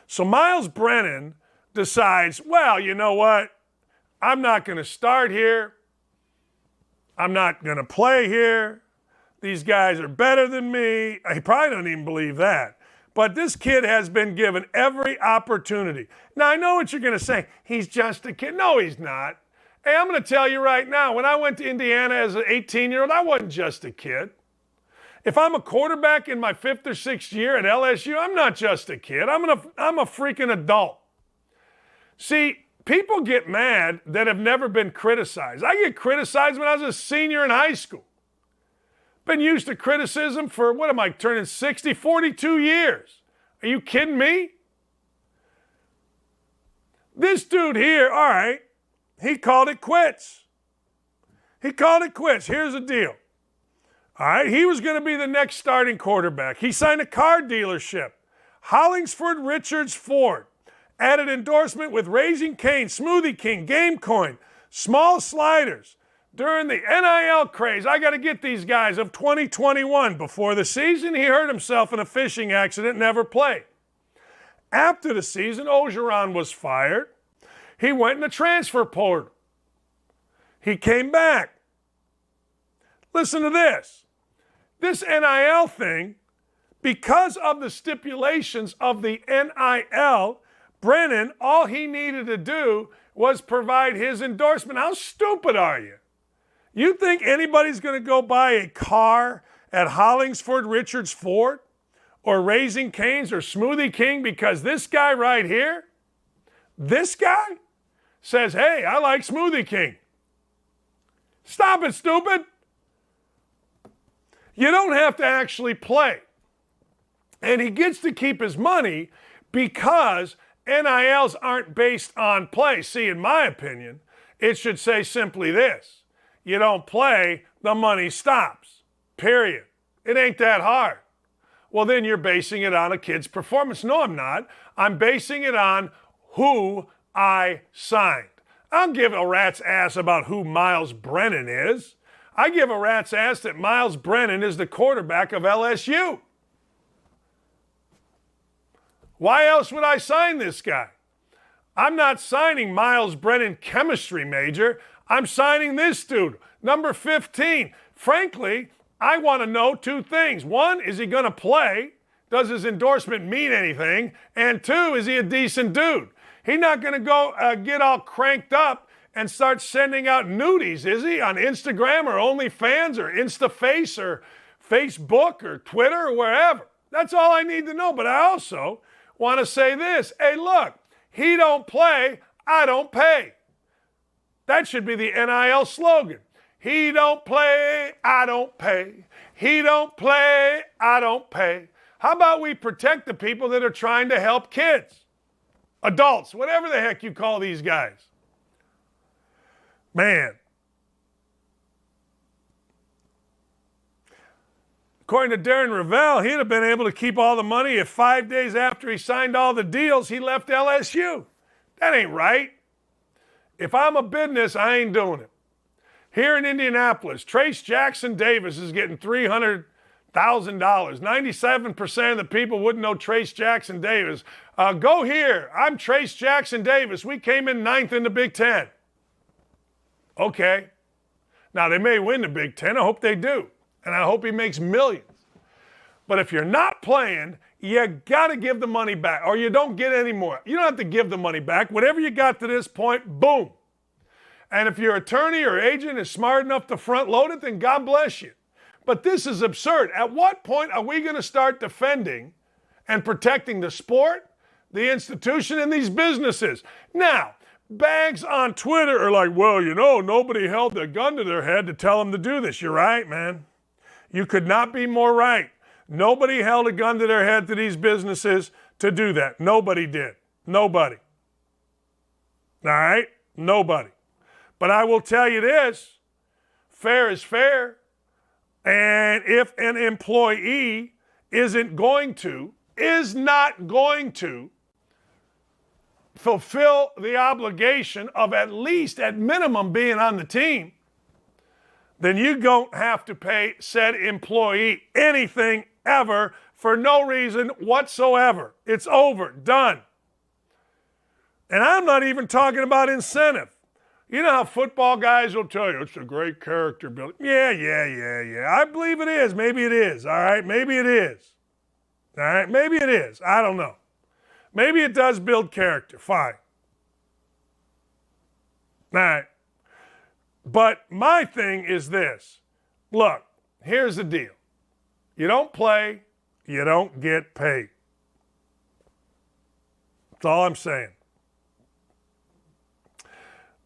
So Myles Brennan decides, well, you know what? I'm not going to start here. I'm not going to play here. These guys are better than me. He probably don't even believe that. But this kid has been given every opportunity. Now, I know what you're going to say. He's just a kid. No, he's not. Hey, I'm going to tell you right now, when I went to Indiana as an 18-year-old, I wasn't just a kid. If I'm a quarterback in my 5th or 6th year at LSU, I'm not just a kid. I'm a freaking adult. See, people get mad that have never been criticized. I get criticized when I was a senior in high school. Been used to criticism for, what am I, turning 60, 42 years. Are you kidding me? This dude here, all right, he called it quits. He called it quits. Here's the deal. All right, he was going to be the next starting quarterback. He signed a car dealership, Hollingsford Richards Ford. Added endorsement with Raising Cane, Smoothie King, Game Coin, Small Sliders. During the NIL craze, I got to get these guys, of 2021. Before the season, he hurt himself in a fishing accident, never played. After the season, Orgeron was fired. He went in the transfer portal. He came back. Listen to this. This NIL thing, because of the stipulations of the NIL, Brennan, all he needed to do was provide his endorsement. How stupid are you? You think anybody's going to go buy a car at Hollingsford Richards Ford or Raising Cane's or Smoothie King because this guy right here, this guy says, hey, I like Smoothie King. Stop it, stupid. You don't have to actually play. And he gets to keep his money because NILs aren't based on play. See, in my opinion, it should say simply this. You don't play, the money stops. Period. It ain't that hard. Well, then you're basing it on a kid's performance. No, I'm not. I'm basing it on who I signed. I don't give a rat's ass about who Myles Brennan is. I give a rat's ass that Myles Brennan is the quarterback of LSU. Why else would I sign this guy? I'm not signing Myles Brennan, chemistry major. I'm signing this dude, number 15. Frankly, I want to know two things. One, is he going to play? Does his endorsement mean anything? And two, is he a decent dude? He's not going to go get all cranked up and start sending out nudies, is he? On Instagram or OnlyFans or InstaFace or Facebook or Twitter or wherever. That's all I need to know. But I also want to say this. Hey, look, he don't play, I don't pay. That should be the NIL slogan. He don't play, I don't pay. He don't play, I don't pay. How about we protect the people that are trying to help kids? Adults, whatever the heck you call these guys. Man. According to Darren Ravel, he'd have been able to keep all the money if 5 days after he signed all the deals, he left LSU. That ain't right. If I'm a business, I ain't doing it. Here in Indianapolis, Trace Jackson Davis is getting $300,000. 97% of the people wouldn't know Trace Jackson Davis. Go here. I'm Trace Jackson Davis. We came in 9th in the Big Ten. Okay. Now, they may win the Big Ten. I hope they do. And I hope he makes millions. But if you're not playing, you got to give the money back or you don't get any more. You don't have to give the money back. Whatever you got to this point, boom. And if your attorney or agent is smart enough to front load it, then God bless you. But this is absurd. At what point are we going to start defending and protecting the sport, the institution, and these businesses? Now, bags on Twitter are like, well, you know, nobody held a gun to their head to tell them to do this. You're right, man. You could not be more right. Nobody held a gun to their head to these businesses to do that. Nobody did. Nobody. All right? Nobody. But I will tell you this, fair is fair. And if an employee is not going to fulfill the obligation of at least, at minimum, being on the team, then you don't have to pay said employee anything ever for no reason whatsoever. It's over, done. And I'm not even talking about incentive. You know how football guys will tell you, it's a great character building. Yeah. I believe it is. Maybe it is. All right, maybe it is. All right, maybe it is. I don't know. Maybe it does build character. Fine. All right. But my thing is this. Look, here's the deal. You don't play, you don't get paid. That's all I'm saying.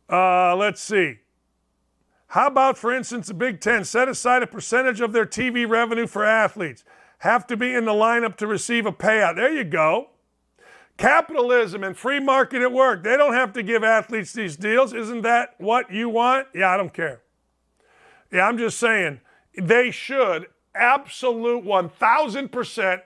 Let's see. How about, for instance, the Big Ten set aside a percentage of their TV revenue for athletes? Have to be in the lineup to receive a payout. There you go. Capitalism and free market at work. They don't have to give athletes these deals. Isn't that what you want? Yeah, I don't care. Yeah, I'm just saying they should, absolute 1,000%,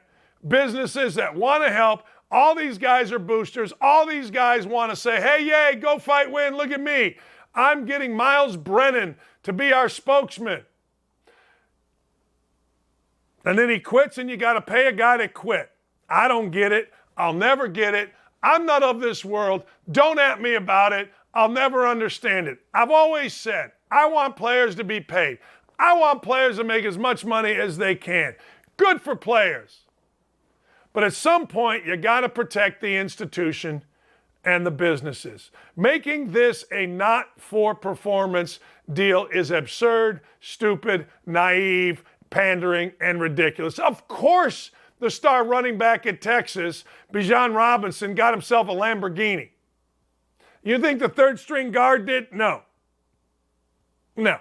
businesses that want to help. All these guys are boosters. All these guys want to say, hey, yay, go fight, win, look at me. I'm getting Myles Brennan to be our spokesman. And then he quits and you got to pay a guy to quit. I don't get it. I'll never get it. I'm not of this world. Don't at me about it. I'll never understand it. I've always said, I want players to be paid. I want players to make as much money as they can. Good for players. But at some point, you got to protect the institution and the businesses. Making this a not-for-performance deal is absurd, stupid, naive, pandering, and ridiculous. Of course, the star running back at Texas, Bijan Robinson, got himself a Lamborghini. You think the third-string guard did? No. No.